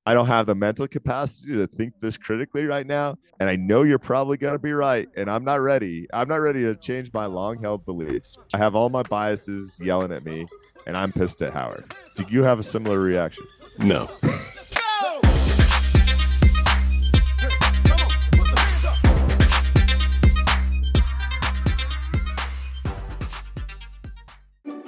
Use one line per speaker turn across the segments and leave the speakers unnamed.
I don't have the mental capacity to think this critically right now. And I know you're probably going to be right. And I'm not ready. I'm not ready to change my long held beliefs. I have all my biases yelling at me, and I'm pissed at Howard. Do you have a similar reaction?
No.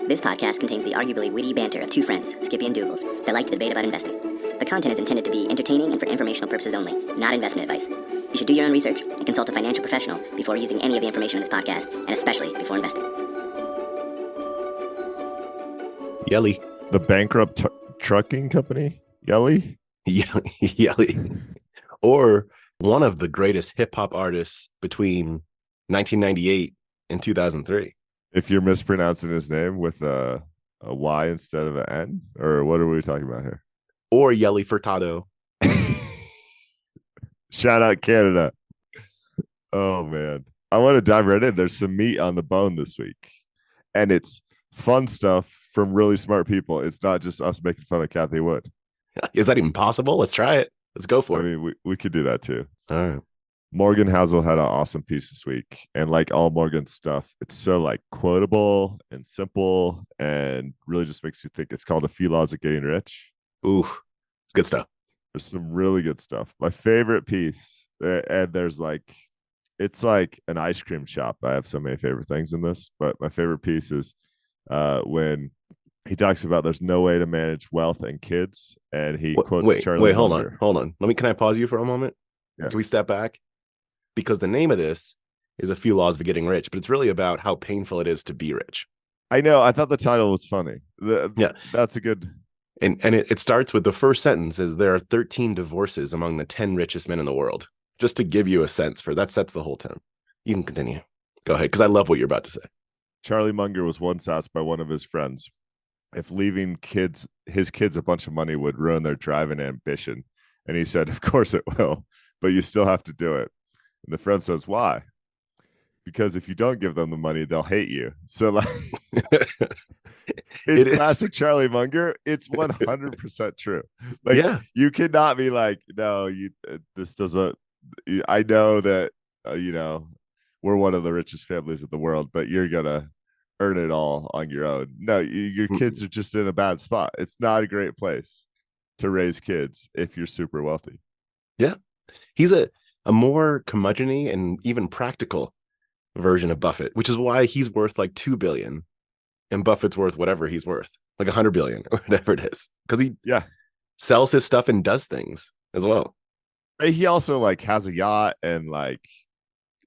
This podcast contains the arguably witty banter of two friends, Skippy and Doogles, that like to debate about investing. The content is intended to be entertaining and for informational purposes only, not investment advice. You should do your own research and consult a financial professional before using any of the information in this podcast, and especially before investing.
Yelly. The bankrupt trucking company? Yelly?
Yelly. Or one of the greatest hip-hop artists between 1998 and 2003.
If you're mispronouncing his name with a Y instead of an N, or what are we talking about here?
Or Yelly Furtado.
Shout out Canada. Oh man, I want to dive right in. There's some meat on the bone this week, and it's fun stuff from really smart people. It's not just us making fun of Kathy Wood.
Is that even possible? Let's try it. Let's go for it.
I mean, we could do that too.
All right.
Morgan Housel had an awesome piece this week, and like all Morgan's stuff, it's so like quotable and simple, and really just makes you think. It's called "A Few Laws of Getting Rich."
Ooh, it's good stuff.
There's some really good stuff. My favorite piece, and there's like, it's like an ice cream shop. I have so many favorite things in this, but my favorite piece is when he talks about there's no way to manage wealth and kids, and he quotes Charlie.
Wait, hold on. Can I pause you for a moment?
Yeah.
Can we step back? Because the name of this is A Few Laws of Getting Rich, but it's really about how painful it is to be rich.
I know. I thought the title was funny.
Yeah.
That's a good.
And it starts with the first sentence is there are 13 divorces among the 10 richest men in the world. Just to give you a sense for that sets the whole tone. You can continue. Go ahead, because I love what you're about to say.
Charlie Munger was once asked by one of his friends if leaving his kids a bunch of money would ruin their drive and ambition. And he said, of course it will, but you still have to do it. And the friend says, why? Because if you don't give them the money, they'll hate you. So like it's classic Charlie Munger. It's 100% true. Like,
yeah,
you cannot be like, no, this doesn't. I know that we're one of the richest families in the world, but you're gonna earn it all on your own. No, your kids are just in a bad spot. It's not a great place to raise kids if you're super wealthy.
Yeah, he's a more curmudgeon-y and even practical version of Buffett, which is why he's worth like $2 billion and Buffett's worth whatever he's worth, like $100 billion or whatever it is, because he sells his stuff and does things as well.
He also like has a yacht and like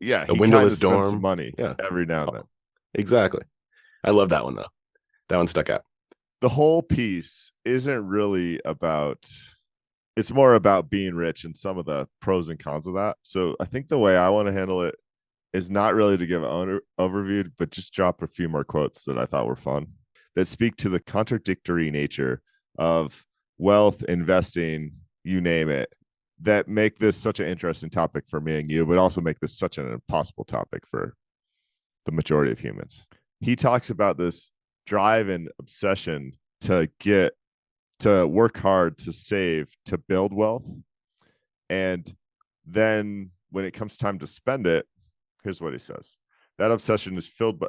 a
windowless dorm,
some money every now and then.
Exactly. I love that one though. That one stuck out.
The whole piece isn't really about. It's more about being rich and some of the pros and cons of that. So I think the way I want to handle it is not really to give an overview, but just drop a few more quotes that I thought were fun that speak to the contradictory nature of wealth, investing, you name it, that make this such an interesting topic for me and you, but also make this such an impossible topic for the majority of humans. He talks about this drive and obsession to work hard, to save, to build wealth. And then when it comes time to spend it, here's what he says. That obsession is filled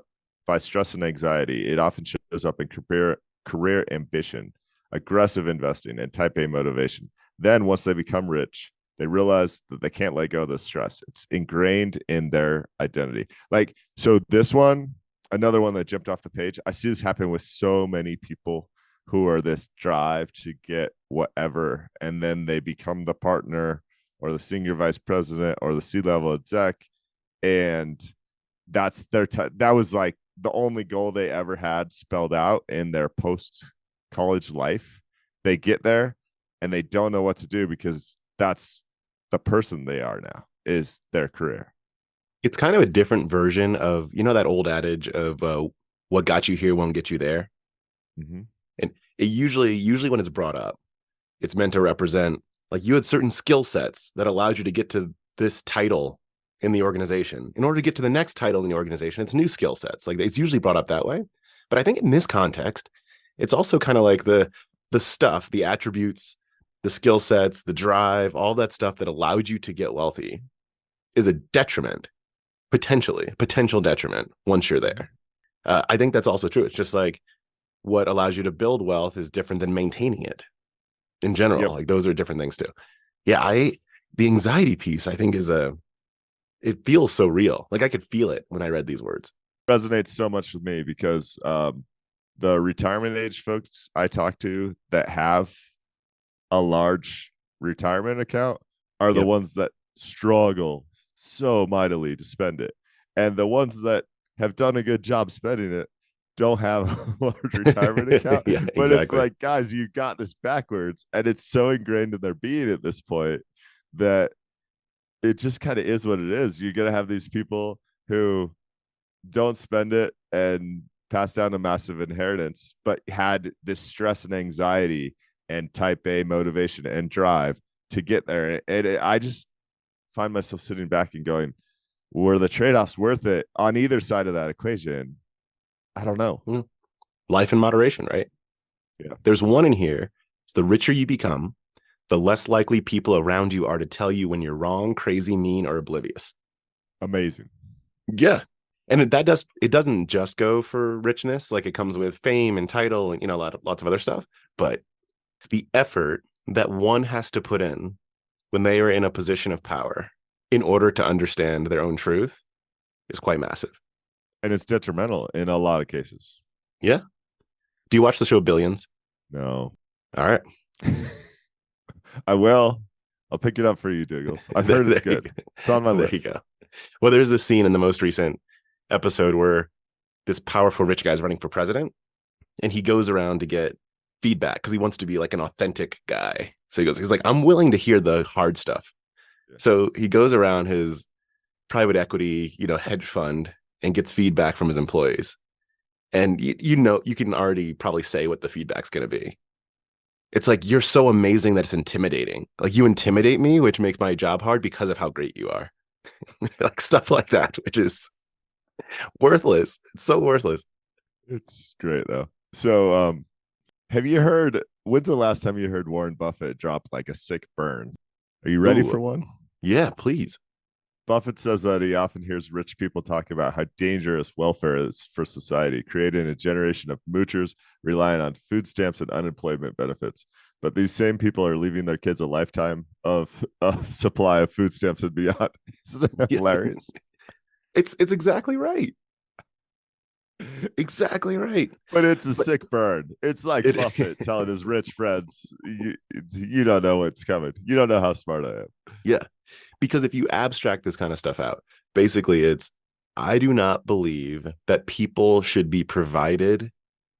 by stress and anxiety. It often shows up in career ambition, aggressive investing, and type A motivation. Then once they become rich, they realize that they can't let go of the stress. It's ingrained in their identity. Like, so this one, another one that jumped off the page, I see this happen with so many people who are this drive to get whatever, and then they become the partner or the senior vice president or the C-level exec, and that's that was like the only goal they ever had spelled out in their post-college life. They get there and they don't know what to do because that's the person they are now, is their career.
It's kind of a different version of, that old adage of what got you here won't get you there.
Mm-hmm.
And it usually when it's brought up, it's meant to represent like you had certain skill sets that allowed you to get to this title in the organization. In order to get to the next title in the organization, it's new skill sets. Like it's usually brought up that way. But I think in this context, it's also kind of like the stuff, the attributes the skill sets, the drive, all that stuff that allowed you to get wealthy is a detriment, potential detriment once you're there. I think that's also true. It's just like what allows you to build wealth is different than maintaining it in general.
Yep.
Like those are different things too. Yeah, the anxiety piece, I think, it feels so real. Like I could feel it when I read these words.
Resonates so much with me because the retirement age folks I talk to that have a large retirement account are the ones that struggle so mightily to spend it. And the ones that have done a good job spending it don't have a large retirement account.
Yeah,
but
exactly.
It's like, guys, you got this backwards. And it's so ingrained in their being at this point that it just kind of is what it is. You're going to have these people who don't spend it and pass down a massive inheritance, but had this stress and anxiety and type A motivation and drive to get there. And I just find myself sitting back and going, were the trade-offs worth it on either side of that equation? I don't know.
Life in moderation, right?
Yeah.
There's one in here. It's the richer you become, the less likely people around you are to tell you when you're wrong, crazy, mean, or oblivious.
Amazing.
Yeah. And it doesn't just go for richness. Like it comes with fame and title and, lots of other stuff. But the effort that one has to put in when they are in a position of power in order to understand their own truth is quite massive.
And it's detrimental in a lot of cases.
Yeah. Do you watch the show Billions?
No.
All right.
I will. I'll pick it up for you, Doogles. I've heard it's good. It's on my list.
There you go. Well, there's a scene in the most recent episode where this powerful rich guy is running for president, and he goes around to get feedback because he wants to be like an authentic guy. So he's like, I'm willing to hear the hard stuff. Yeah. So he goes around his private equity, hedge fund and gets feedback from his employees. And you can already probably say what the feedback's going to be. It's like, you're so amazing that it's intimidating. Like you intimidate me, which makes my job hard because of how great you are. Like stuff like that, which is worthless. It's so worthless.
It's great though. So have you heard, when's the last time you heard Warren Buffett drop like a sick burn? Are you ready for one?
Yeah, please.
Buffett says that he often hears rich people talk about how dangerous welfare is for society, creating a generation of moochers relying on food stamps and unemployment benefits. But these same people are leaving their kids a lifetime of a supply of food stamps and beyond. Isn't it hilarious?
It's exactly right. Exactly right.
But it's a sick burn. It's like Buffett telling his rich friends, you don't know what's coming. You don't know how smart I am.
Yeah. Because if you abstract this kind of stuff out, basically I do not believe that people should be provided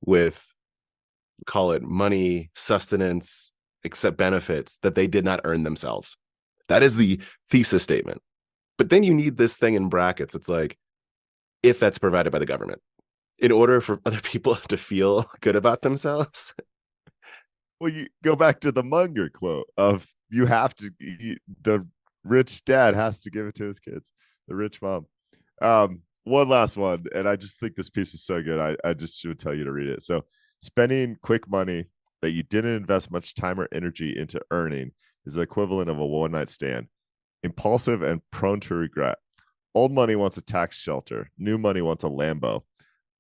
with, call it money, sustenance, except benefits that they did not earn themselves. That is the thesis statement. But then you need this thing in brackets. It's like, if that's provided by the government, in order for other people to feel good about themselves.
Well, you go back to the Munger quote of the rich dad has to give it to his kids, the rich mom. One last one, and I just think this piece is so good. I just should tell you to read it. So spending quick money that you didn't invest much time or energy into earning is the equivalent of a one-night stand. Impulsive and prone to regret. Old money wants a tax shelter. New money wants a Lambo.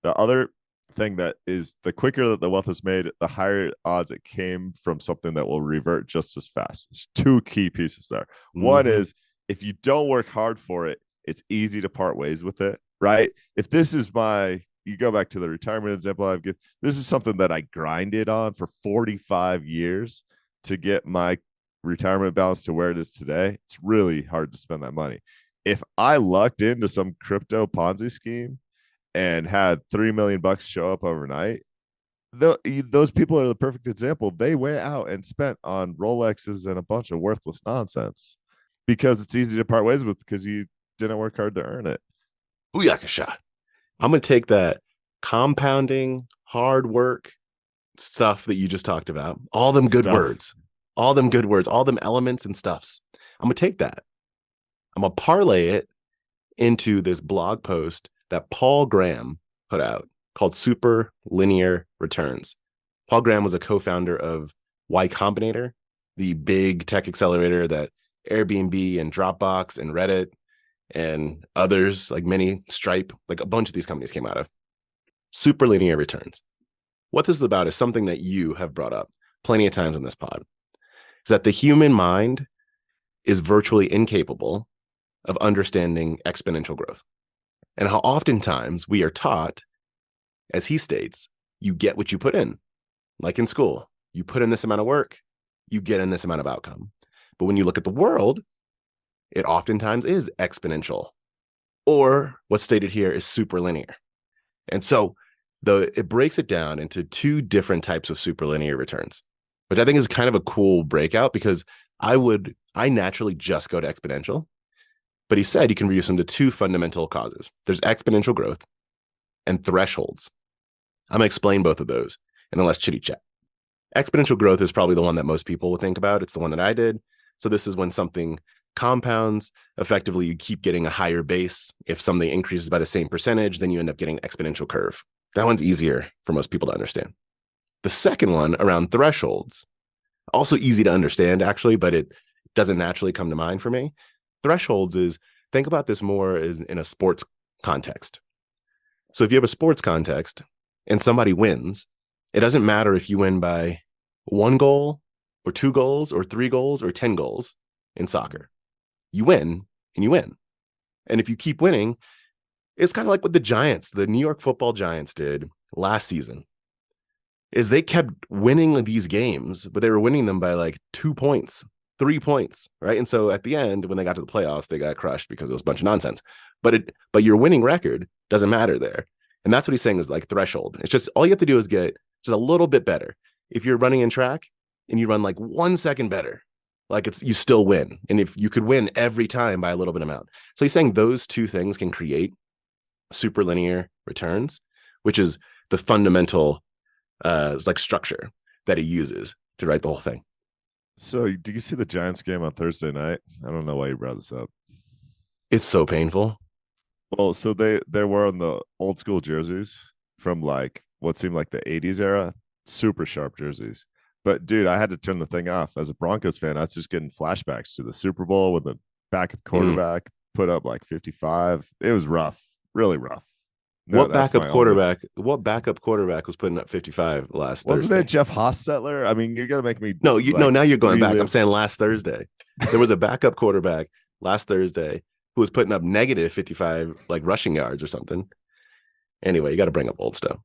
The other thing that is, the quicker that the wealth is made, the higher odds it came from something that will revert just as fast. There's two key pieces there. One is, if you don't work hard for it, it's easy to part ways with it, right? If this is you go back to the retirement example I've given, this is something that I grinded on for 45 years to get my retirement balance to where it is today. It's really hard to spend that money. If I lucked into some crypto Ponzi scheme and had $3 million show up overnight, those people are the perfect example. They went out and spent on Rolexes and a bunch of worthless nonsense because it's easy to part ways with because you didn't work hard to earn it.
Booyakasha. I'm going to take that compounding, hard work stuff that you just talked about, all them good words, all them elements and stuffs. I'm going to take that. I'm going to parlay it into this blog post that Paul Graham put out called Superlinear Returns. Paul Graham was a co-founder of Y Combinator, the big tech accelerator that Airbnb and Dropbox and Reddit and others, like many, Stripe, like a bunch of these companies came out of. Superlinear returns. What this is about is something that you have brought up plenty of times on this pod, is that the human mind is virtually incapable of understanding exponential growth. And how oftentimes we are taught, as he states, you get what you put in. Like in school, you put in this amount of work, you get in this amount of outcome. But when you look at the world, it oftentimes is exponential, or what's stated here is superlinear. And so it breaks it down into two different types of superlinear returns, which I think is kind of a cool breakout, because I naturally just go to exponential. But he said you can reduce them to two fundamental causes. There's exponential growth and thresholds. I'm going to explain both of those in a less chitty chat. Exponential growth is probably the one that most people would think about. It's the one that I did. So this is when something compounds. Effectively, you keep getting a higher base. If something increases by the same percentage, then you end up getting an exponential curve. That one's easier for most people to understand. The second one, around thresholds, also easy to understand, actually, but it doesn't naturally come to mind for me. Thresholds is, think about this more as in a sports context. So if you have a sports context and somebody wins, it doesn't matter if you win by 1 goal or 2 goals or 3 goals or 10 goals in soccer. You win and you win. And if you keep winning, it's kind of like what the Giants, the New York Football Giants, did last season, is they kept winning these games, but they were winning them by like 2 points, 3 points, right? And so at the end, when they got to the playoffs, they got crushed because it was a bunch of nonsense. But your winning record doesn't matter there. And that's what he's saying is like threshold. It's just all you have to do is get just a little bit better. If you're running in track and you run like 1 second better, like you still win. And if you could win every time by a little bit amount. So he's saying those two things can create superlinear returns, which is the fundamental like structure that he uses to write the whole thing.
So do you see the Giants game on Thursday night? I don't know why you brought this up.
It's so painful.
Well, so they were on the old school jerseys from like what seemed like the 80s era, super sharp jerseys. But dude, I had to turn the thing off. As a Broncos fan, I was just getting flashbacks to the Super Bowl with the backup quarterback put up like 55. It was rough, really rough. No,
what backup quarterback was putting up 55 last
Wasn't
Thursday?
it Jeff Hostetler? I mean, you're gonna make me
no, now you're going back. I'm saying last Thursday. There was a backup quarterback last Thursday who was putting up negative 55 like rushing yards or something. Anyway, you got to bring up old stuff.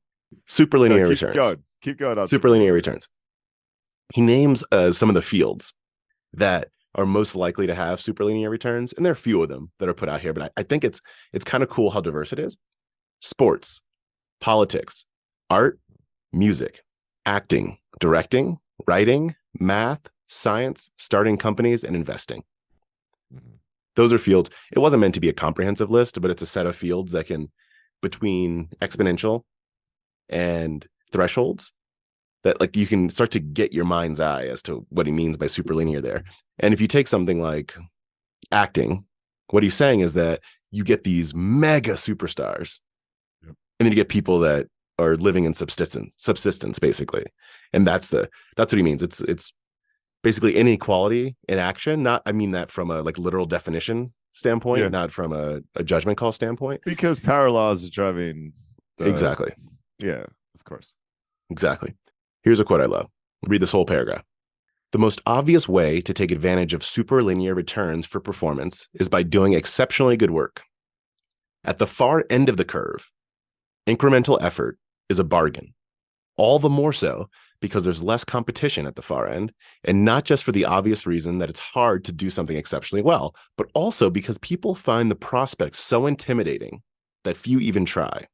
Superlinear returns.
Keep going on
superlinear returns. He names some of the fields that are most likely to have superlinear returns, and there are a few of them that are put out here, but I think it's kind of cool how diverse it is. Sports, politics, art, music, acting, directing, writing, math, science, starting companies, and investing. Mm-hmm. Those are fields. It wasn't meant to be a comprehensive list, but it's a set of fields that can, between exponential and thresholds, that like you can start to get your mind's eye as to what he means by superlinear there. And if you take something like acting, what he's saying is that you get these mega superstars, yep, and then you get people that are living in subsistence basically. And that's what he means. It's basically inequality in action. I mean that from a like literal definition standpoint, yeah, not from a judgment call standpoint.
Because power laws is driving
exactly.
Yeah, of course.
Exactly. Here's a quote I love. Read this whole paragraph. The most obvious way to take advantage of superlinear returns for performance is by doing exceptionally good work. At the far end of the curve, incremental effort is a bargain. All the more so because there's less competition at the far end, and not just for the obvious reason that it's hard to do something exceptionally well, but also because people find the prospect so intimidating that few even try,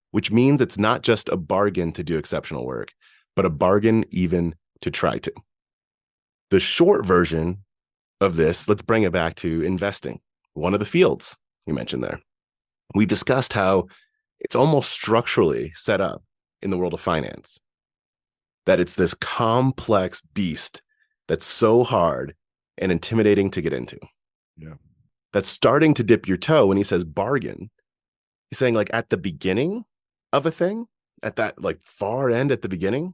which means it's not just a bargain to do exceptional work, but a bargain even to try to. The short version of this, let's bring it back to investing, one of the fields you mentioned there. We discussed how it's almost structurally set up in the world of finance, that it's this complex beast that's so hard and intimidating to get into.
Yeah.
That's starting to dip your toe when he says bargain. He's saying like at the beginning of a thing, at that like far end at the beginning,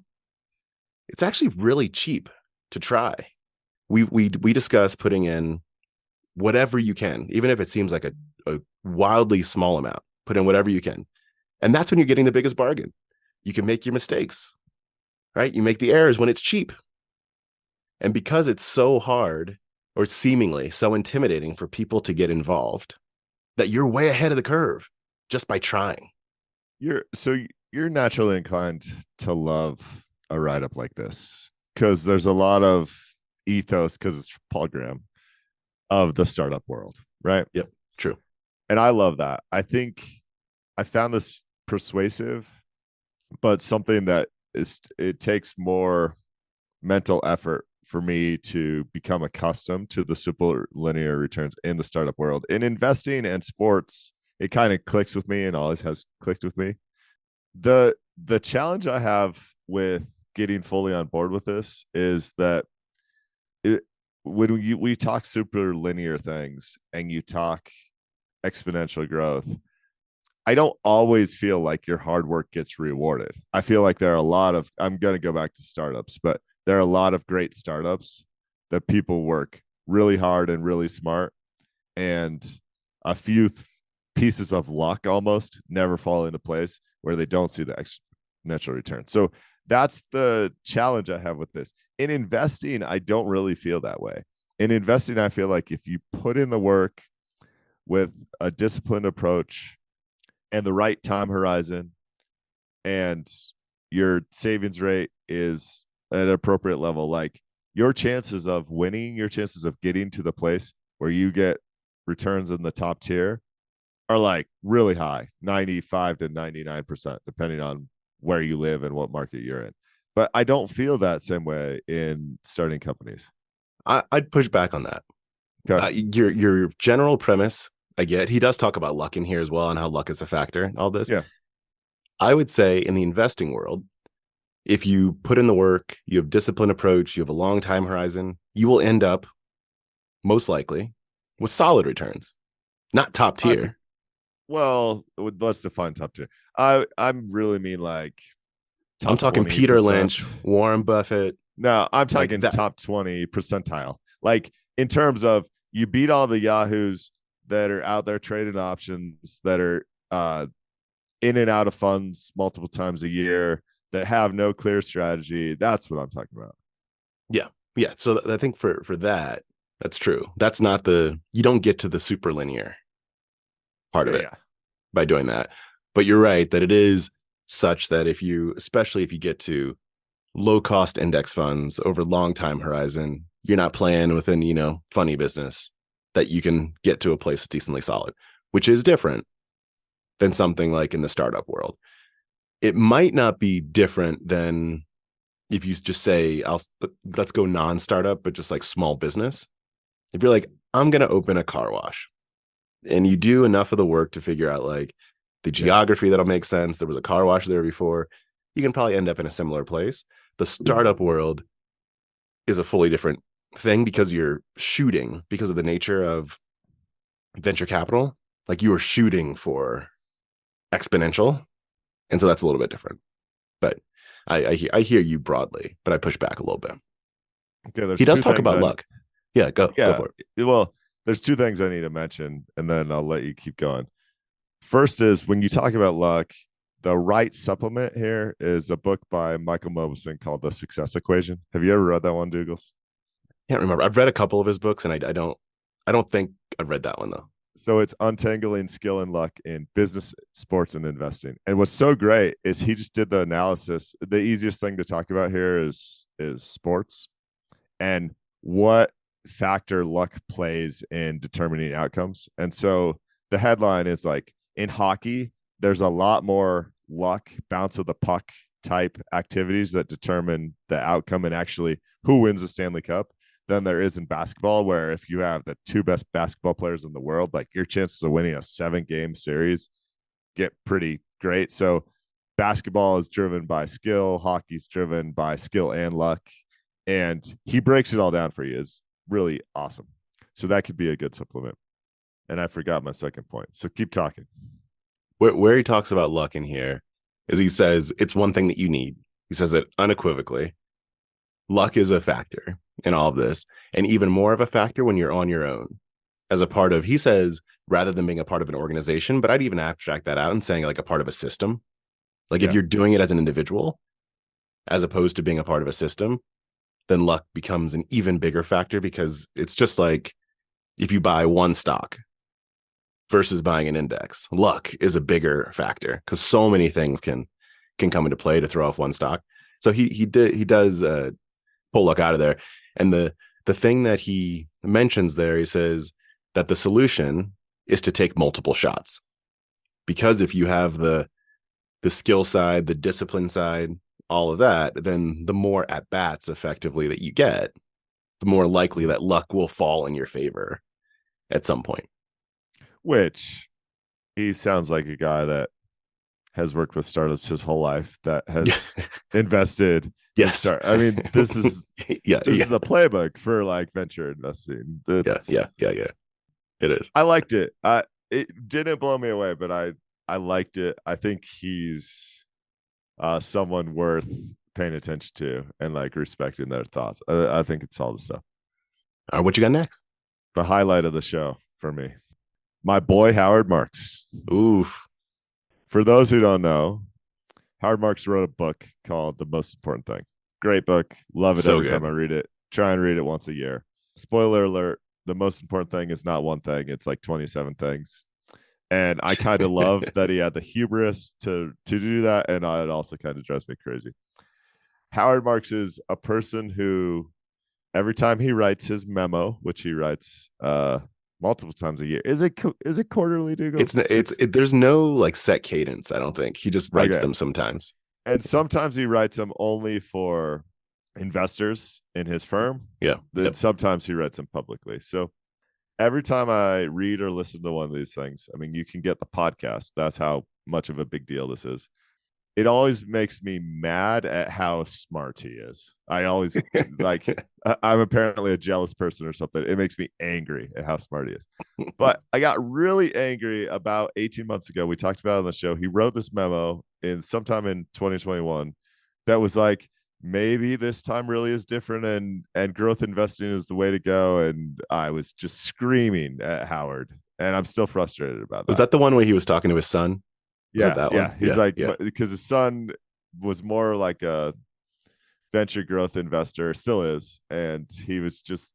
it's actually really cheap to try. we discuss putting in whatever you can, even if it seems like a wildly small amount. Put in whatever you can, and that's when you're getting the biggest bargain. You can make your mistakes, right? You make the errors when it's cheap, and because it's so hard or seemingly so intimidating for people to get involved, that you're way ahead of the curve just by trying.
You're naturally inclined to love a write up like this because there's a lot of ethos because it's Paul Graham of the startup world, right?
Yep, true.
And I love that. I think I found this persuasive, but something that it takes more mental effort for me to become accustomed to the super linear returns in the startup world. In investing and sports, it kind of clicks with me and always has clicked with me. The challenge I have with getting fully on board with this is that when we talk super linear things and you talk exponential growth, I don't always feel like your hard work gets rewarded. I feel like there are a lot of, I'm going to go back to startups, but there are a lot of great startups that people work really hard and really smart, and a few pieces of luck almost never fall into place where they don't see the exponential return. So that's the challenge I have with this. In investing, I don't really feel that way. In investing, I feel like if you put in the work with a disciplined approach and the right time horizon, and your savings rate is at an appropriate level, like your chances of winning, your chances of getting to the place where you get returns in the top tier are like really high, 95 to 99%, depending on where you live and what market you're in. But I don't feel that same way in starting companies.
I'd push back on that.
Okay.
Your general premise, I get. He does talk about luck in here as well and how luck is a factor in all this.
Yeah.
I would say in the investing world, if you put in the work, you have disciplined approach, you have a long time horizon, you will end up most likely with solid returns, not top tier.
Well, let's define top tier. I'm really mean like
I'm
top
talking
20%.
Peter Lynch, Warren Buffett.
No, I'm
Like
talking
that.
top 20 percentile. Like in terms of you beat all the yahoos that are out there trading options, that are in and out of funds multiple times a year, that have no clear strategy. That's what I'm talking about.
Yeah. Yeah. So I think for that, that's true. That's not you don't get to the super linear part of it by doing that. But you're right that it is such that especially if you get to low cost index funds over long time horizon, you're not playing within, funny business, that you can get to a place that's decently solid, which is different than something like in the startup world. It might not be different than if you just say, let's go non-startup, but just like small business. If you're like, I'm going to open a car wash, and you do enough of the work to figure out like the geography that'll make sense. There was a car wash there before. You can probably end up in a similar place. The startup world is a fully different thing because you're shooting, because of the nature of venture capital. Like you are shooting for exponential. And so that's a little bit different. But I hear you broadly, but I push back a little bit.
Okay,
he does talk about luck. Yeah, go for it.
Well, there's two things I need to mention, and then I'll let you keep going. First is when you talk about luck, the right supplement here is a book by Michael Mauboussin called The Success Equation. Have you ever read that one, Doogles?
Can't remember. I've read a couple of his books, and I don't think I've read that one though.
So it's untangling skill and luck in business, sports, and investing. And what's so great is he just did the analysis. The easiest thing to talk about here is sports and what factor luck plays in determining outcomes. And so the headline is like, in hockey, there's a lot more luck, bounce of the puck type activities that determine the outcome and actually who wins the Stanley Cup than there is in basketball, where if you have the two best basketball players in the world, like your chances of winning a 7-game series get pretty great. So basketball is driven by skill, hockey's driven by skill and luck. And he breaks it all down for you. Is really awesome. So that could be a good supplement. And I forgot my second point. So keep talking.
Where he talks about luck in here is he says it's one thing that you need. He says it unequivocally. luck is a factor in all of this, and even more of a factor when you're on your own as a part of, he says, rather than being a part of an organization, but I'd even abstract that out and saying like a part of a system. Like if
Yeah.
you're doing it as an individual, as opposed to being a part of a system, then luck becomes an even bigger factor, because it's just like if you buy one stock versus buying an index, luck is a bigger factor because so many things can come into play to throw off one stock. So he does pull luck out of there. And the thing that he mentions there, he says that the solution is to take multiple shots, because if you have the skill side, the discipline side, all of that, then the more at bats effectively that you get, the more likely that luck will fall in your favor at some point.
Which he sounds like a guy that has worked with startups his whole life, that has invested.
Yes.
I mean, this is
this
is a playbook for like venture investing.
Yeah. It is.
I liked it. It didn't blow me away, but I liked it. I think he's someone worth paying attention to and like respecting their thoughts. I think it's all the stuff.
All right, what you got next?
The highlight of the show for me, my boy Howard Marks.
Oof.
For those who don't know, Howard Marks wrote a book called The Most Important Thing. Great book. Love it
So
every
good.
time I read it. Try and read it once a year. Spoiler alert, the most important thing is not one thing. It's like 27 things. And I kind of love that he had the hubris to do that. And it also kind of drives me crazy. Howard Marks is a person who every time he writes his memo, which he writes multiple times a year. Is it quarterly, Doogles?
There's no like set cadence, I don't think. He just writes
Okay.
them sometimes.
And sometimes he writes them only for investors in his firm.
Yeah.
Then sometimes he writes them publicly. So every time I read or listen to one of these things, I mean, you can get the podcast. That's how much of a big deal this is. It always makes me mad at how smart he is. I always like, I'm apparently a jealous person or something. It makes me angry at how smart he is. But I got really angry about 18 months ago. We talked about it on the show. He wrote this memo sometime in 2021 that was like, maybe this time really is different and growth investing is the way to go. And I was just screaming at Howard, and I'm still frustrated about that.
Was that the one where he was talking to his son?
Yeah. He's because his son was more like a venture growth investor, still is. And he was just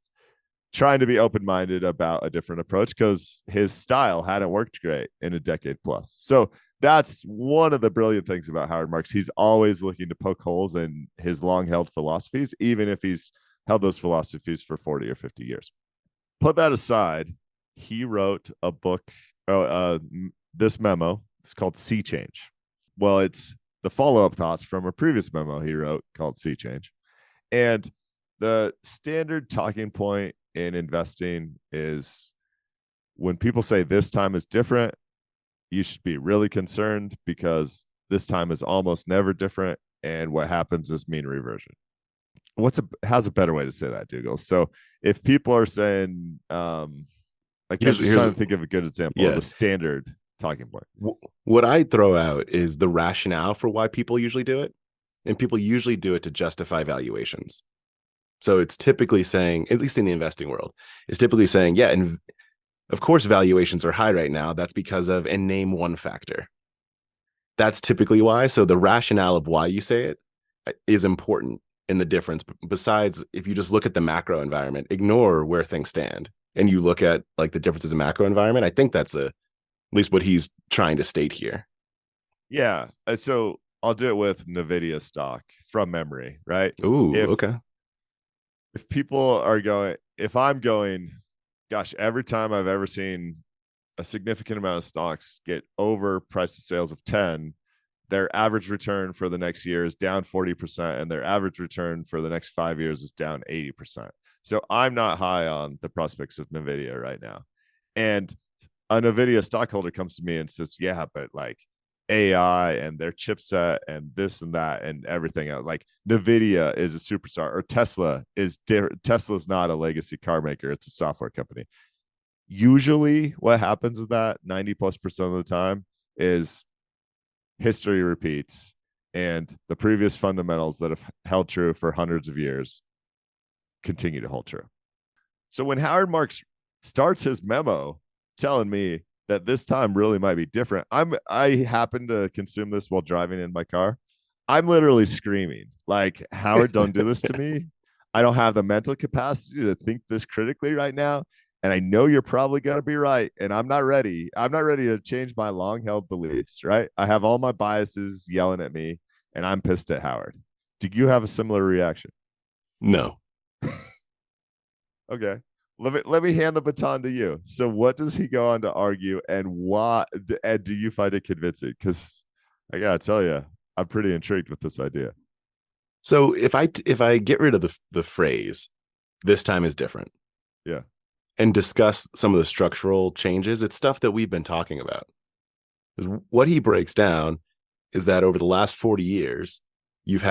trying to be open-minded about a different approach because his style hadn't worked great in a decade plus. So that's one of the brilliant things about Howard Marks. He's always looking to poke holes in his long-held philosophies, even if he's held those philosophies for 40 or 50 years. Put that aside, he wrote a book, this memo. It's called Sea Change. Well, it's the follow-up thoughts from a previous memo he wrote called Sea Change. And the standard talking point in investing is when people say this time is different, you should be really concerned because this time is almost never different. And what happens is mean reversion. How's a better way to say that, Doogles? So if people are saying, I'm just trying to think of a good example of the standard talking point.
What I throw out is the rationale for why people usually do it. And people usually do it to justify valuations. So it's typically saying, at least in the investing world, it's typically saying, yeah, and of course valuations are high right now. That's because of, and name one factor. That's typically why. So the rationale of why you say it is important in the difference. Besides, if you just look at the macro environment, ignore where things stand, and you look at like the differences in macro environment, I think that's at least what he's trying to state here.
Yeah. So I'll do it with NVIDIA stock from memory, right?
Ooh, okay.
If people are going, if I'm going, gosh, every time I've ever seen a significant amount of stocks get over price to sales of 10, their average return for the next year is down 40%, and their average return for the next 5 years is down 80%. So I'm not high on the prospects of NVIDIA right now. And a NVIDIA stockholder comes to me and says, yeah, but like AI and their chipset and this and that and everything else, like NVIDIA is a superstar, or Tesla is different. Tesla's not a legacy car maker. It's a software company. Usually what happens with that 90+% of the time is history repeats. and the previous fundamentals that have held true for hundreds of years continue to hold true. So when Howard Marks starts his memo telling me that this time really might be different, I happen to consume this while driving in my car. I'm literally screaming, like, Howard, don't do this to me. I don't have the mental capacity to think this critically right now. And I know you're probably going to be right. And I'm not ready. I'm not ready to change my long held beliefs, right? I have all my biases yelling at me, and I'm pissed at Howard. Do you have a similar reaction?
No.
Okay. Let me hand the baton to you. So what does he go on to argue, and why, and do you find it convincing? Because I gotta tell you, I'm pretty intrigued with this idea.
So if I get rid of the phrase, this time is different.
Yeah.
And discuss some of the structural changes, it's stuff that we've been talking about. What he breaks down is that over the last 40 years, you've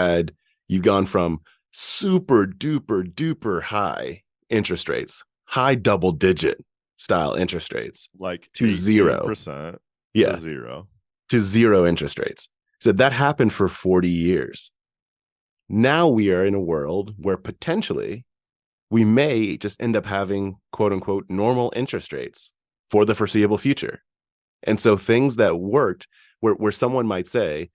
gone from super duper high interest rates, high double digit style interest rates,
like
to
0%.
Yeah.
To zero.
To zero interest rates. So that happened for 40 years. Now we are in a world where potentially we may just end up having quote unquote normal interest rates for the foreseeable future. And so things that worked where someone might say,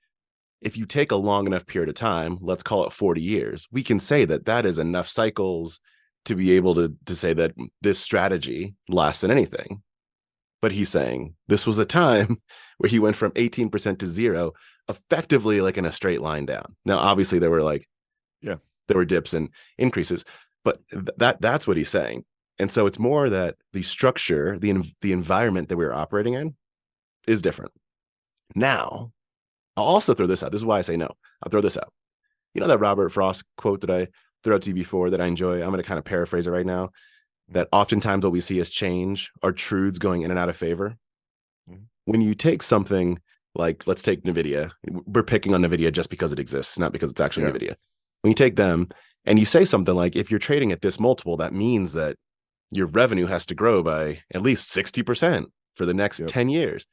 if you take a long enough period of time, let's call it 40 years, we can say that is enough cycles to be able to say that this strategy lasts in anything. But he's saying this was a time where he went from 18% to zero, effectively like in a straight line down. Now, obviously there were dips and increases, but that's what he's saying. And so it's more that the structure, the environment that we're operating in is different. Now, I'll also throw this out. This is why I say no. I'll throw this out. You know that Robert Frost quote that I threw out to you before that I enjoy? I'm going to kind of paraphrase it right now. That oftentimes what we see as change are truths going in and out of favor. Mm-hmm. When you take something like, let's take NVIDIA. We're picking on NVIDIA just because it exists, not because it's actually NVIDIA. When you take them and you say something like, if you're trading at this multiple, that means that your revenue has to grow by at least 60% for the next 10 years.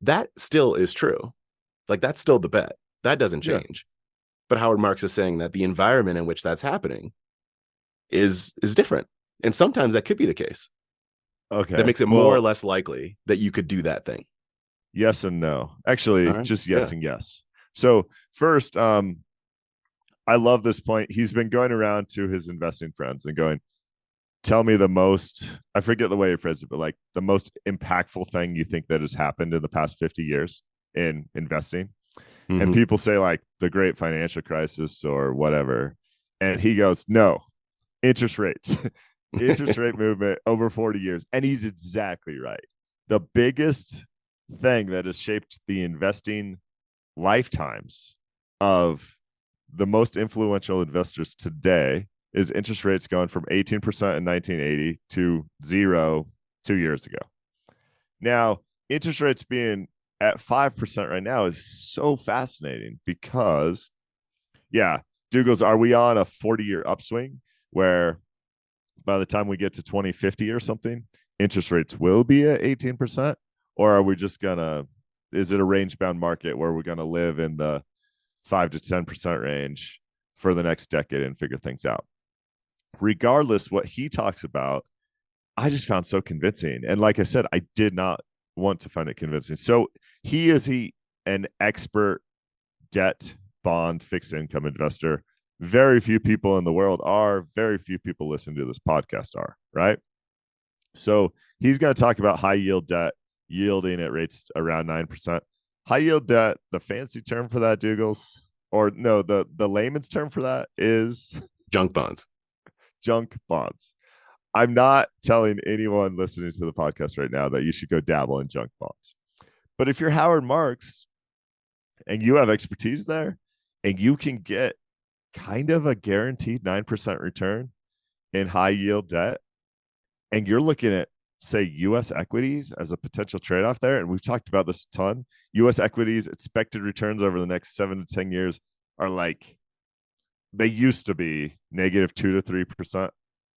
That still is true. Like, that's still the bet. That doesn't change. But Howard Marks is saying that the environment in which that's happening is different. And sometimes that could be the case.
Okay.
That makes it more or less likely that you could do that thing.
Yes and no. Actually, just yes and yes. So first, I love this point. He's been going around to his investing friends and going, tell me the most, I forget the way he phrased it, but like the most impactful thing you think that has happened in the past 50 years in investing. Mm-hmm. And people say like the great financial crisis or whatever. And he goes, no, interest rates. Interest rate movement over 40 years. And he's exactly right. The biggest thing that has shaped the investing lifetimes of the most influential investors today is interest rates going from 18% in 1980 to 0 2 years ago. Now, interest rates being at 5% right now is so fascinating because, Doogles, are we on a 40-year upswing where by the time we get to 2050 or something, interest rates will be at 18%? Or are we just is it a range-bound market where we're going to live in the 5 to 10% range for the next decade and figure things out? Regardless, what he talks about, I just found so convincing. And like I said, I did not want to find it convincing. So he is an expert debt bond fixed income investor. Very few people in the world are. Very few people listening to this podcast are, right? So he's going to talk about high yield debt yielding at rates around 9%. High yield debt, the fancy term for that, Doogles, or no, the layman's term for that is
junk bonds.
Junk bonds. I'm not telling anyone listening to the podcast right now that you should go dabble in junk bonds. But if you're Howard Marks and you have expertise there and you can get kind of a guaranteed 9% return in high yield debt, and you're looking at, say, U.S. equities as a potential trade-off there, and we've talked about this a ton, U.S. equities expected returns over the next 7 to 10 years are like, they used to be negative 2 to 3%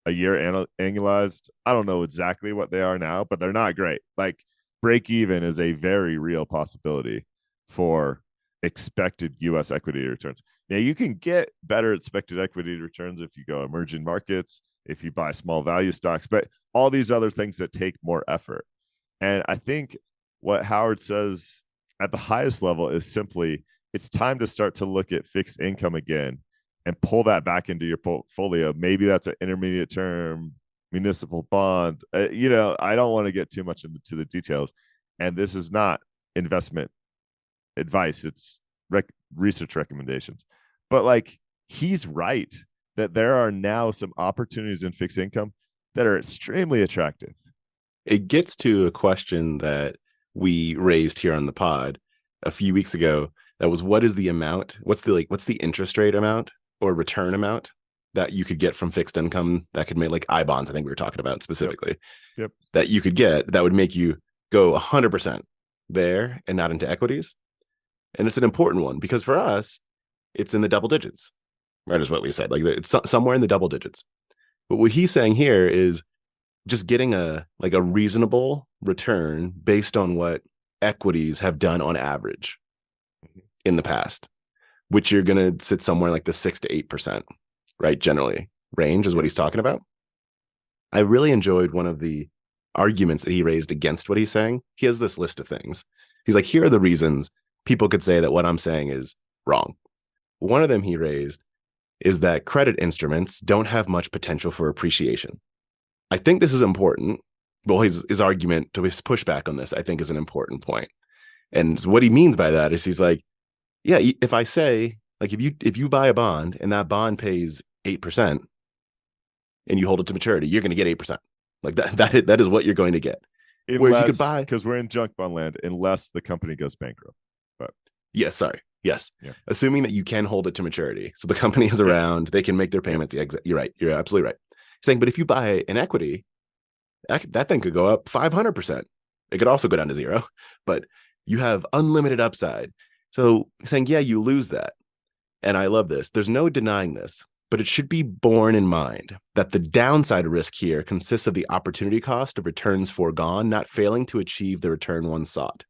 a year annualized. I don't know exactly what they are now, but they're not great. Like, break even is a very real possibility for expected US equity returns. Now you can get better expected equity returns if you go emerging markets, if you buy small value stocks, but all these other things that take more effort. And I think what Howard says at the highest level is simply it's time to start to look at fixed income again and pull that back into your portfolio. Maybe that's an intermediate term municipal bond. I don't want to get too much into the details. And this is not investment advice, it's research recommendations. But like, he's right that there are now some opportunities in fixed income that are extremely attractive.
It gets to a question that we raised here on the pod a few weeks ago. That was, what is the amount? What's the interest rate amount or return amount that you could get from fixed income that could make, like I bonds, I think we were talking about specifically,
Yep.
that you could get that would make you go 100% there and not into equities. And it's an important one because for us, it's in the double digits, right? Is what we said. Like it's somewhere in the double digits. But what he's saying here is just getting a reasonable return based on what equities have done on average in the past, which you're going to sit somewhere like the 6 to 8%, right? Generally range is what he's talking about. I really enjoyed one of the arguments that he raised against what he's saying. He has this list of things. He's like, here are the reasons people could say that what I'm saying is wrong. One of them he raised is that credit instruments don't have much potential for appreciation. I think this is important. Well, his argument to his pushback on this, I think, is an important point. And what he means by that is he's like, yeah, if I say, like, if you buy a bond and that bond pays 8% and you hold it to maturity, you're going to get 8%. Like that is what you're going to get.
Whereas you could buy, because we're in junk bond land, unless the company goes bankrupt. But yes,
yeah. Assuming that you can hold it to maturity, so the company is around, they can make their payments. Yeah, you're right. You're absolutely right. Saying, but if you buy an equity, that thing could go up 500%. It could also go down to 0, but you have unlimited upside. So saying, yeah, you lose that. And I love this. There's no denying this, but it should be borne in mind that the downside risk here consists of the opportunity cost of returns foregone, not failing to achieve the return one sought.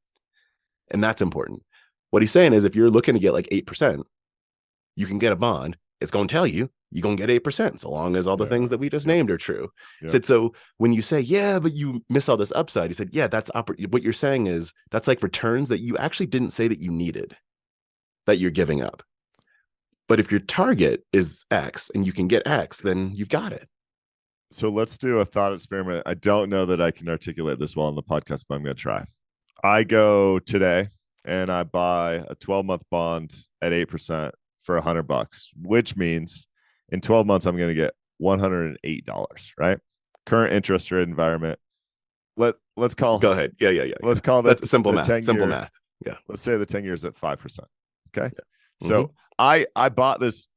And that's important. What he's saying is if you're looking to get like 8%, you can get a bond. It's going to tell you you're going to get 8%, so long as all the things that we just named are true. He said, so when you say, yeah, but you miss all this upside, he said, yeah, that's what you're saying is that's like returns that you actually didn't say that you needed, that you're giving up. But if your target is X and you can get X, then you've got it.
So let's do a thought experiment. I don't know that I can articulate this well on the podcast, but I'm going to try. I go today and I buy a 12-month bond at 8% for $100, which means in 12 months, I'm going to get $108, right? Current interest rate environment. Let's call.
Go ahead. Yeah.
Let's call that
That's simple math. Simple math. Yeah.
Let's say the 10 years at 5%. Okay.
Yeah.
So I bought this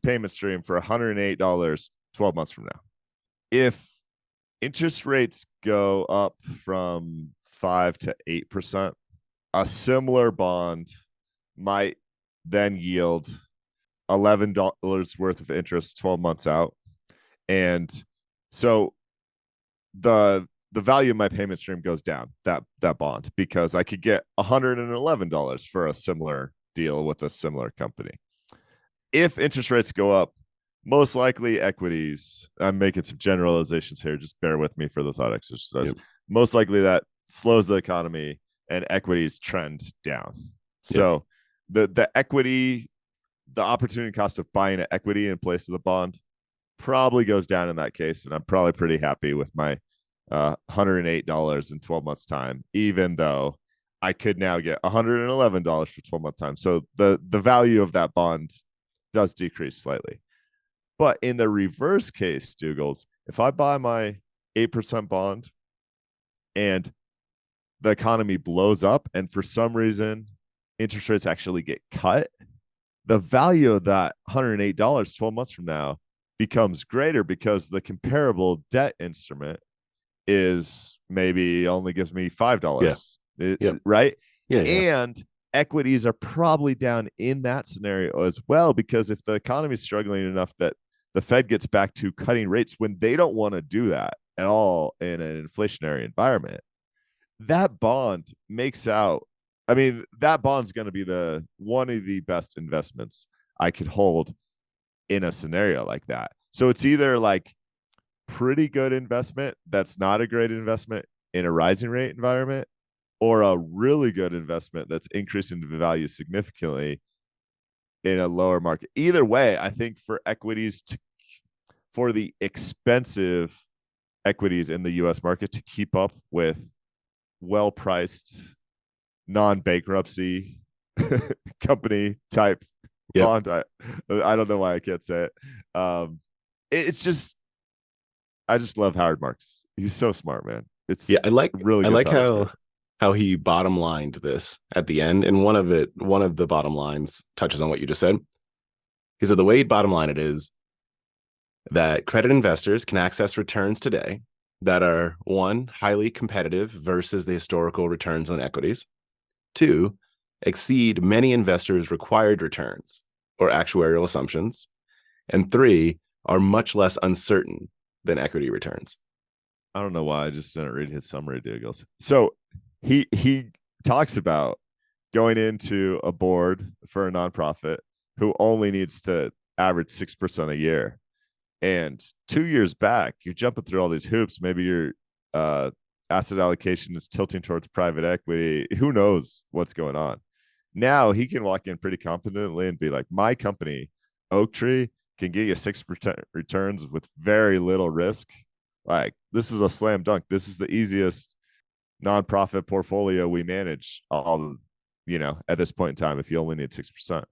payment stream for $108 12 months from now. If interest rates go up from 5 to 8%, a similar bond might then yield $11 worth of interest 12 months out. And so the value of my payment stream goes down, that bond, because I could get $111 for a similar deal with a similar company. If interest rates go up, most likely equities, I'm making some generalizations here, just bear with me for the thought exercise. Yep. Most likely that slows the economy and equities trend down. So the equity, the opportunity cost of buying an equity in place of the bond probably goes down in that case. And I'm probably pretty happy with my $108 in 12 months time, even though I could now get $111 for 12 months time. So the value of that bond does decrease slightly. But in the reverse case, Doogles, if I buy my 8% bond and the economy blows up and for some reason interest rates actually get cut, the value of that $108 12 months from now becomes greater because the comparable debt instrument is maybe only gives me $5. Right?
Yeah.
And equities are probably down in that scenario as well, because if the economy is struggling enough that the Fed gets back to cutting rates when they don't want to do that at all in an inflationary environment, that bond makes out I mean, that bond's going to be the one of the best investments I could hold in a scenario like that. So it's either like pretty good investment that's not a great investment in a rising rate environment, or a really good investment that's increasing the value significantly in a lower market. Either way, I think for equities for the expensive equities in the US market to keep up with well priced non-bankruptcy company type
Yep.
bond. I don't know why I can't say it. It's just I just love Howard Marks. He's so smart, man.
Yeah,
It's really
I
good
like
thought experiment.
how he bottom lined this at the end, and one of the bottom lines touches on what you just said. He said the way he bottom line it is that credit investors can access returns today that are one, highly competitive versus the historical returns on equities, two, exceed many investors' required returns or actuarial assumptions, and three, are much less uncertain than equity returns.
I don't know why I just didn't read his summary, Doogles. So he talks about going into a board for a nonprofit who only needs to average 6% a year. And 2 years back, you're jumping through all these hoops. Maybe your uh, asset allocation is tilting towards private equity. Who knows what's going on? Now he can walk in pretty confidently and be like, my company, Oaktree, can get you 6% returns with very little risk. Like, this is a slam dunk. This is the easiest nonprofit portfolio we manage all, at this point in time, if you only need 6%.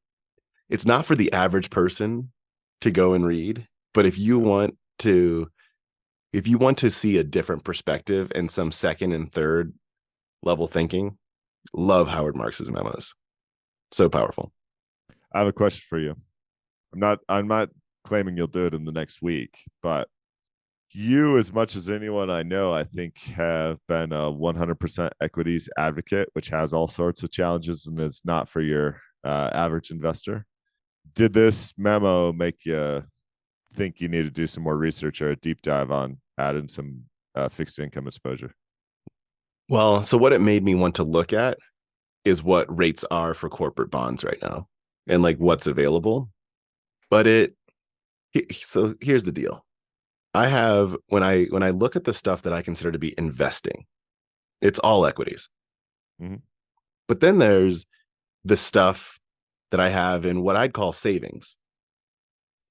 It's not for the average person to go and read, but if you want to see a different perspective and some second and third level thinking, love Howard Marks's memos. So powerful.
I have a question for you. I'm not claiming you'll do it in the next week, but you, as much as anyone I know, I think have been a 100% equities advocate, which has all sorts of challenges and is not for your average investor. Did this memo make you think you need to do some more research or a deep dive on adding some fixed income exposure?
Well, so what it made me want to look at is what rates are for corporate bonds right now and like what's available. But so here's the deal. I have when I look at the stuff that I consider to be investing, it's all equities.
Mm-hmm.
But then there's the stuff that I have in what I'd call savings,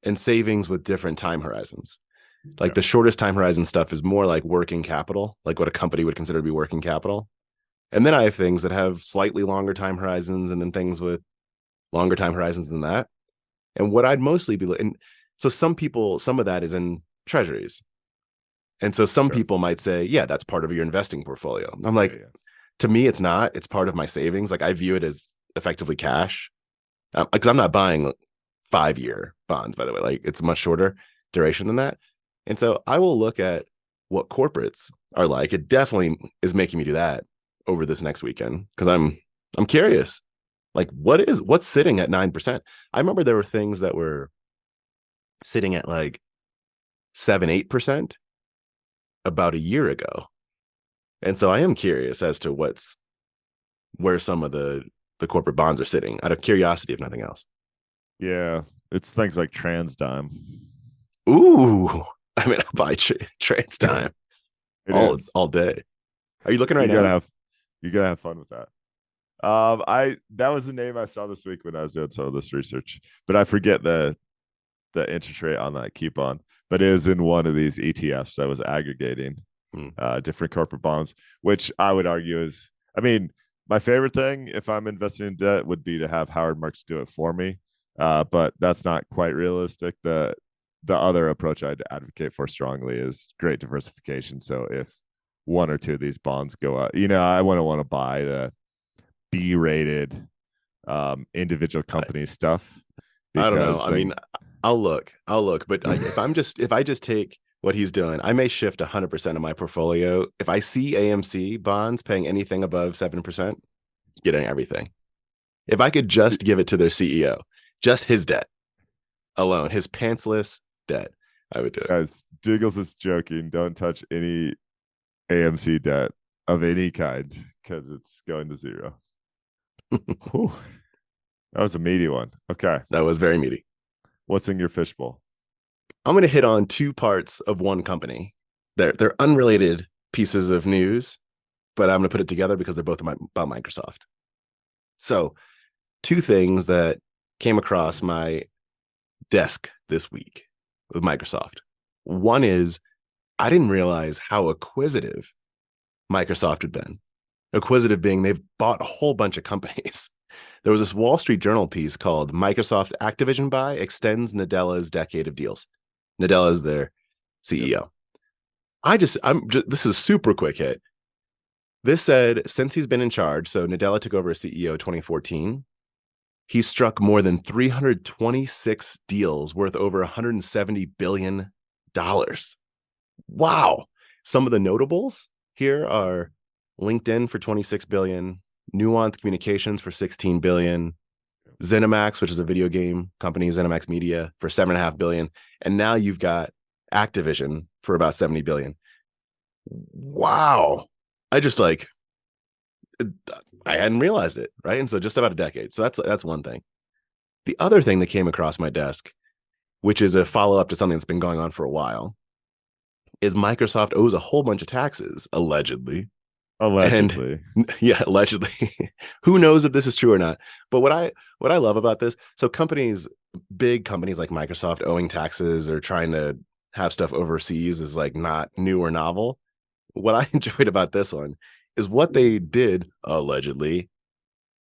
and savings with different time horizons. Like the shortest time horizon stuff is more like working capital, like what a company would consider to be working capital. And then I have things that have slightly longer time horizons, and then things with longer time horizons than that. And what I'd mostly be and so some of that is in treasuries. And so some people might say, yeah, that's part of your investing portfolio. I'm like, to me, it's not. It's part of my savings. Like I view it as effectively cash, because I'm not buying 5-year bonds, by the way. Like it's a much shorter duration than that. And so I will look at what corporates are like. It definitely is making me do that over this next weekend because I'm curious. Like what's sitting at 9%? I remember there were things that were sitting at like 7-8% about a year ago. And so I am curious as to where some of the corporate bonds are sitting, out of curiosity, if nothing else.
Yeah, it's things like TransDime.
Ooh, I mean, I'll buy TransDime all day. Are you looking right now?
You gotta have fun with that. That was the name I saw this week when I was doing some of this research, but I forget the interest rate on that coupon. But it was in one of these ETFs that was aggregating different corporate bonds, which I would argue is, I mean, my favorite thing if I'm investing in debt would be to have Howard Marks do it for me. But that's not quite realistic. The other approach I'd advocate for strongly is great diversification. So if one or two of these bonds go up, I wouldn't want to buy the B-rated individual company stuff.
I don't know. I mean, I'll look, but if I just take what he's doing, I may shift 100% of my portfolio. If I see AMC bonds paying anything above 7%, getting everything. If I could just give it to their CEO, just his debt alone, his pantsless debt, I would do it.
Guys, Doogles is joking. Don't touch any AMC debt of any kind because it's going to zero. Whew. That was a meaty one. Okay.
That was very meaty.
What's in your fishbowl?
I'm going to hit on two parts of one company. They're unrelated pieces of news, but I'm going to put it together because they're both about Microsoft. So, two things that came across my desk this week with Microsoft. One is I didn't realize how acquisitive Microsoft had been. Acquisitive being they've bought a whole bunch of companies. There was this Wall Street Journal piece called Microsoft Activision Buy Extends Nadella's Decade of Deals. Nadella is their CEO. This is a super quick hit. This said, since he's been in charge, so Nadella took over as CEO 2014, he struck more than 326 deals worth over $170 billion. Wow. Some of the notables here are LinkedIn for 26 billion, Nuance Communications for 16 billion, ZeniMax, which is a video game company, ZeniMax Media for 7.5 billion. And now you've got Activision for about 70 billion. Wow. I hadn't realized it, right? And so just about a decade. So that's one thing. The other thing that came across my desk, which is a follow-up to something that's been going on for a while, is Microsoft owes a whole bunch of taxes, allegedly.
Allegedly.
And yeah, allegedly. Who knows if this is true or not? But what I love about this, so big companies like Microsoft owing taxes or trying to have stuff overseas is like not new or novel. What I enjoyed about this one is what they did allegedly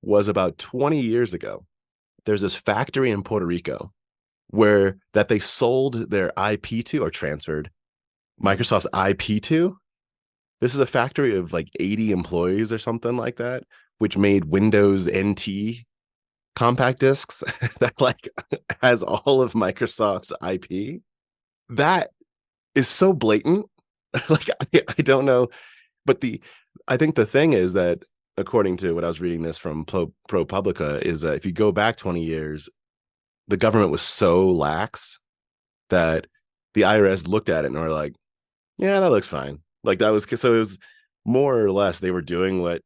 was about 20 years ago. There's this factory in Puerto Rico that they sold their IP to or transferred Microsoft's IP to. This is a factory of like 80 employees or something like that, which made Windows NT compact discs that like has all of Microsoft's IP. That is so blatant. Like I don't know, but I think the thing is that according to what I was reading this from ProPublica is that if you go back 20 years, the government was so lax that the IRS looked at it and were like, yeah, that looks fine. Like that was so it was more or less they were doing what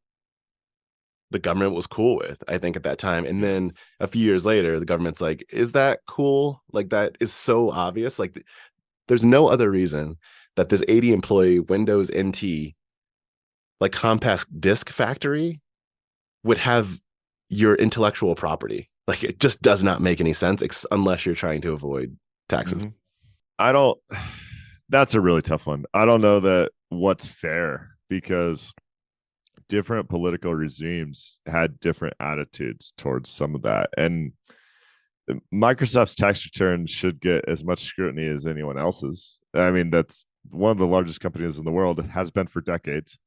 the government was cool with, I think, at that time. And then a few years later, the government's like, is that cool? Like that is so obvious. Like there's no other reason that this 80 employee Windows NT like compact disc factory would have your intellectual property. Like it just does not make any sense unless you're trying to avoid taxes.
Mm-hmm. That's a really tough one. I don't know that what's fair because different political regimes had different attitudes towards some of that. And Microsoft's tax return should get as much scrutiny as anyone else's. I mean, that's one of the largest companies in the world. It has been for decades.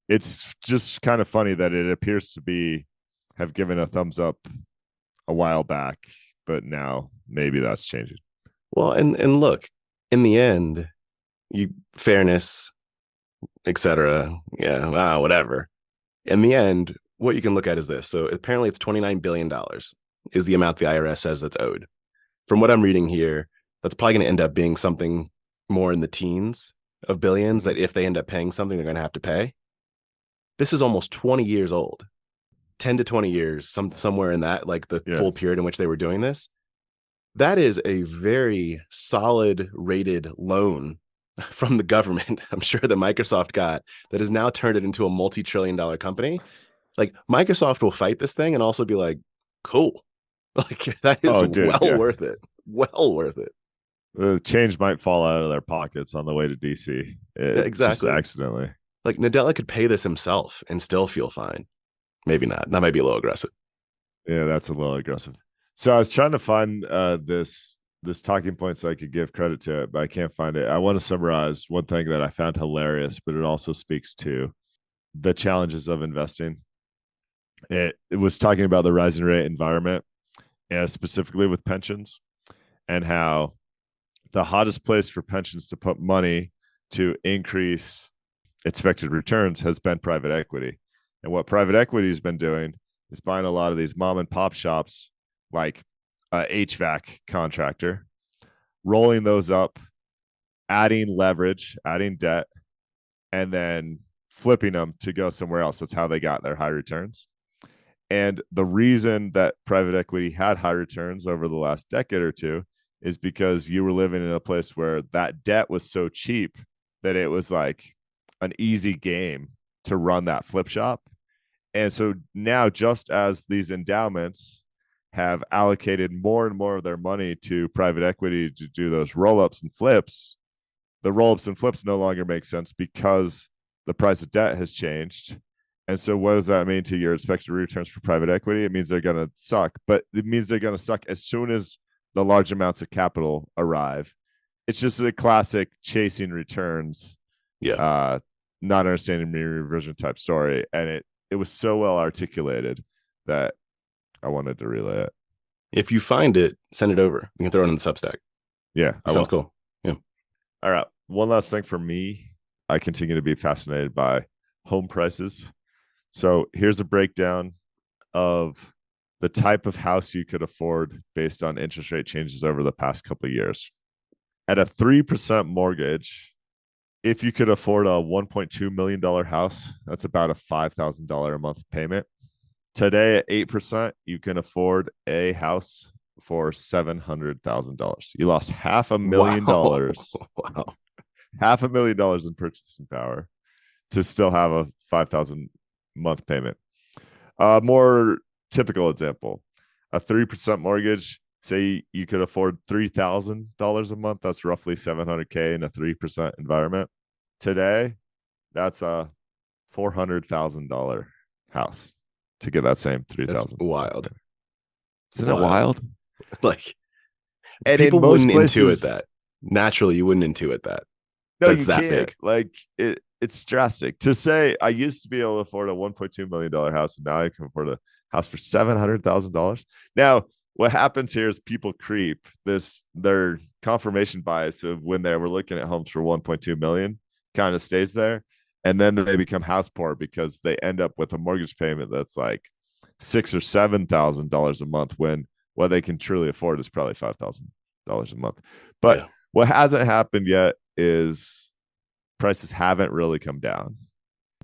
It's just kind of funny that it appears to have given a thumbs up a while back, but now maybe that's changing.
Well, and look, in the end, fairness, etc. Yeah, whatever. In the end, what you can look at is this. So apparently it's $29 billion is the amount the IRS says that's owed. From what I'm reading here, that's probably going to end up being something more in the teens of billions that if they end up paying something, they're going to have to pay. This is almost 20 years old, 10 to 20 years, somewhere in that, like the full period in which they were doing this. That is a very solid rated loan from the government, I'm sure that Microsoft got, that has now turned it into a multi-trillion-dollar company. Like Microsoft will fight this thing and also be like, cool. Like that is worth it. Well worth it.
The change might fall out of their pockets on the way to DC.
Exactly.
Just accidentally.
Like Nadella could pay this himself and still feel fine. Maybe not. That might be a little aggressive.
Yeah, that's a little aggressive. So I was trying to find this talking point so I could give credit to it, but I can't find it. I want to summarize one thing that I found hilarious, but it also speaks to the challenges of investing. It was talking about the rising rate environment, and specifically with pensions, and how the hottest place for pensions to put money to increase expected returns has been private equity. And what private equity has been doing is buying a lot of these mom and pop shops like a HVAC contractor, rolling those up, adding leverage, adding debt, and then flipping them to go somewhere else. That's how they got their high returns. And the reason that private equity had high returns over the last decade or two is because you were living in a place where that debt was so cheap that it was like an easy game to run that flip shop. And so now, just as these endowments have allocated more and more of their money to private equity to do those roll-ups and flips, the roll-ups and flips no longer make sense because the price of debt has changed. And so what does that mean to your expected returns for private equity? It means they're going to suck, but it means they're going to suck as soon as the large amounts of capital arrive. It's just a classic chasing returns, not understanding mean reversion type story. And it was so well articulated that I wanted to relay it.
If you find it, send it over. You can throw it in the Substack.
Yeah.
Sounds cool. Yeah.
All right. One last thing for me. I continue to be fascinated by home prices. So here's a breakdown of the type of house you could afford based on interest rate changes over the past couple of years. At a 3% mortgage, if you could afford a $1.2 million house, that's about a $5,000 a month payment. Today at 8%, you can afford a house for $700,000. You lost $500,000.
Wow.
$500,000 in purchasing power to still have a $5,000 month payment. More typical example, a 3% mortgage, say you could afford $3,000 a month. That's roughly $700K in a 3% environment. Today, that's a $400,000 house to get that same $3,000.
Wild.
Isn't it wild?
Like,
and
people wouldn't
places,
intuit that. Naturally, you wouldn't intuit that.
No,
that's
you
that
can't.
Big.
Like it's drastic to say. I used to be able to afford a $1.2 million house, and now I can afford a house for $700,000. Now, what happens here is people creep their confirmation bias of when they were looking at homes for 1.2 million kind of stays there, and then they become house poor because they end up with a mortgage payment that's like $6,000 or $7,000 a month when what they can truly afford is probably $5,000 a month. But what hasn't happened yet is prices haven't really come down.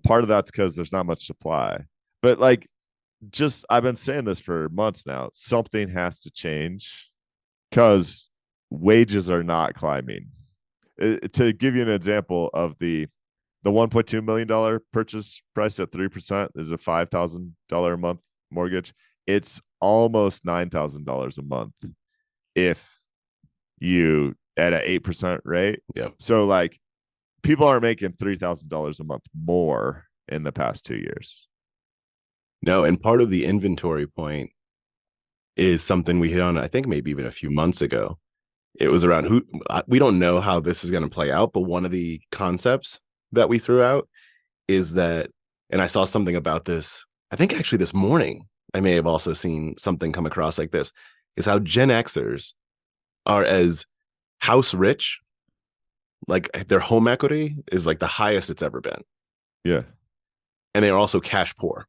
Part of that's because there's not much supply. But like, I've been saying this for months now. Something has to change because wages are not climbing. To give you an example of the $1.2 million purchase price at 3% is a $5,000 a month mortgage. It's almost $9,000 a month if you at an 8% rate.
Yeah.
So like people are making $3,000 a month more in the past 2 years.
No, and part of the inventory point is something we hit on, I think maybe even a few months ago. It was around we don't know how this is going to play out, but one of the concepts that we threw out is that, and I saw something about this, I think actually this morning, I may have also seen something come across like this, is how Gen Xers are as house rich, like their home equity is like the highest it's ever been.
Yeah.
And they're also cash poor.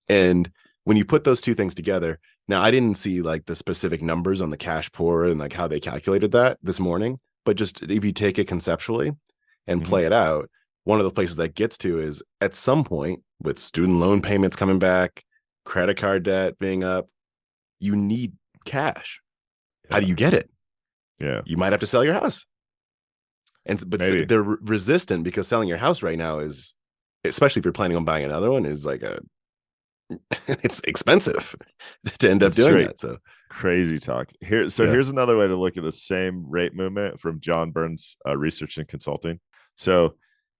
And when you put those two things together, now I didn't see like the specific numbers on the cash poor and like how they calculated that this morning, but just if you take it conceptually and play it out, one of the places that gets to is at some point with student loan payments coming back, credit card debt being up, you need cash. How do you get it?
Yeah.
You might have to sell your house. But they're resistant because selling your house right now is, especially if you're planning on buying another one, is like it's expensive to end up doing that. So
crazy talk here. So here's another way to look at the same rate movement from John Burns Research and Consulting. So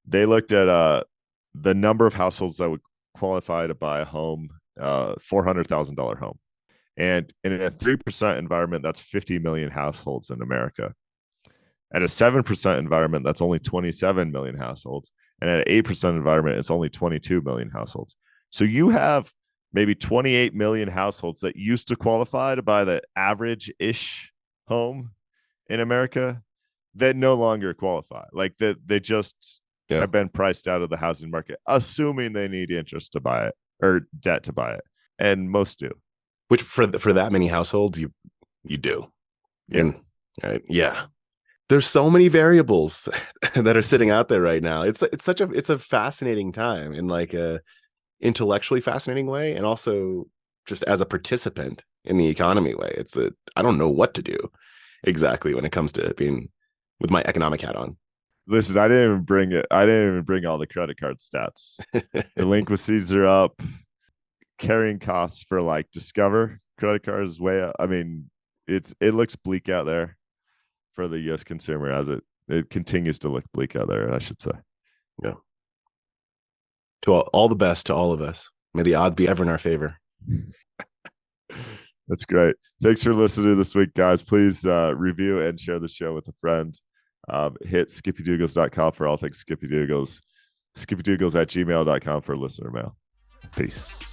they looked at the number of households that would qualify to buy a home, $400,000 home. And in a 3% environment, that's 50 million households in America. At a 7% environment, that's only 27 million households. And at an 8% environment, it's only 22 million households. So you have maybe 28 million households that used to qualify to buy the average-ish home in America that no longer qualify. Like they just have been priced out of the housing market, assuming they need interest to buy it or debt to buy it. And most do.
Which for that many households, you do.
Yeah.
Yeah. There's so many variables that are sitting out there right now. It's a fascinating time in like a intellectually fascinating way, and also just as a participant in the economy way. I don't know what to do exactly when it comes to being with my economic hat on.
Listen, I didn't even bring it. I didn't even bring all the credit card stats. Delinquencies are up. Carrying costs for like Discover credit cards way up. I mean, it looks bleak out there for the U.S. consumer as it continues to look bleak out there, I should say.
Yeah. To all the best to all of us. May the odds be ever in our favor.
That's great. Thanks for listening this week, guys. Please review and share the show with a friend. Hit skippydoogles.com for all things Skippy Doogles. skippydoogles@gmail.com for listener mail. Peace.